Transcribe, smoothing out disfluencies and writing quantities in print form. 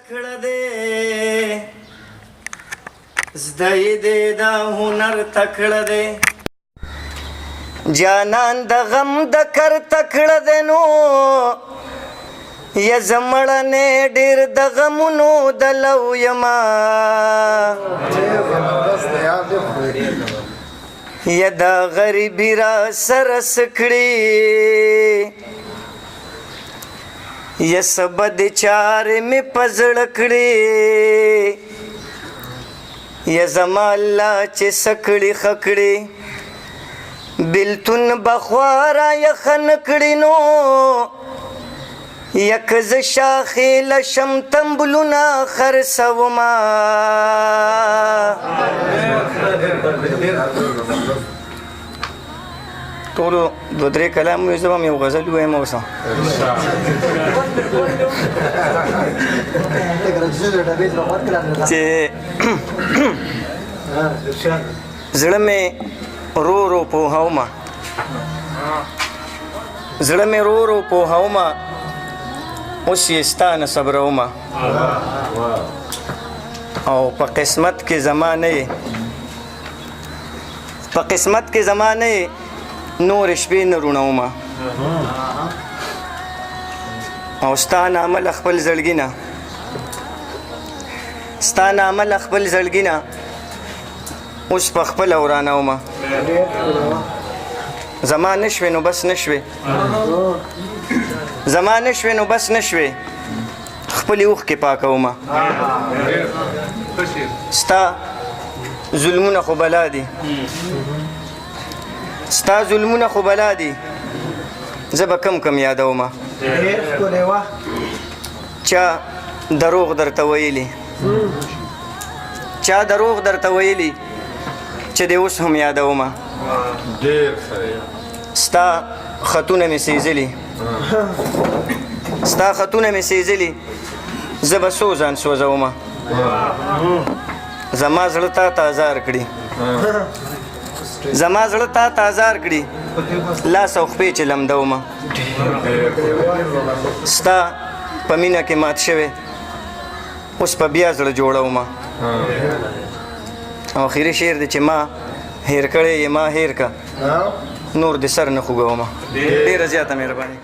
کړه دې زدای دې دا هنر تکړه دې جانان د غم د کر تکړه دې نو یا زمړنه ډېر د غمونو د لو یما یا د غریبی را سر سکړي یا سبد چار می پزړ کړي یا زما الله چې سکړي خکړي بلتون بخوارا یا خن کړي نو یک ز شاخې لشم تنبلونه خرڅوما ټولو دوه درې کلام وایي زه به هم یو غزل ووایم اوس چې زړه مې رو رو پوهومه زړه مې رو رو پوهومه اوس یې ستا نه صبرومه او په قسمت کې زما نه یې په قسمت کې زما نه یې نور شپې نه روڼومه او ستا نامه له خپل زړګي نه ستا نامه له خپل زړګي نه اوس په خپله ورانومه زما نه شوې نو بس نه شوې زما نه شوې نو بس نه شوې خپلې اوښکې پاکومه ستا ظلمونه خو بلا دي ستا ظلمونه خو بلا دي زه به کم کم یادومه چا دروغ درته ویلي چا دروغ درته ویلي چې دی اوس هم یادومه ستا خطونه مې سیزلي ستا خطونه مې سیزلي زه به څو ځان سوځومه زما زړه تا ته ازار کړي زما زړه تا ته ازار کړي لاس او خپې چې لمدومه ستا په مینه کې مات شوې اوس په بیا زړه جوړومه او اخري شعر دی چې ما هیر کړی یې ما هیر که نور د سر نه خوږومه ډېره زیاته مهرباني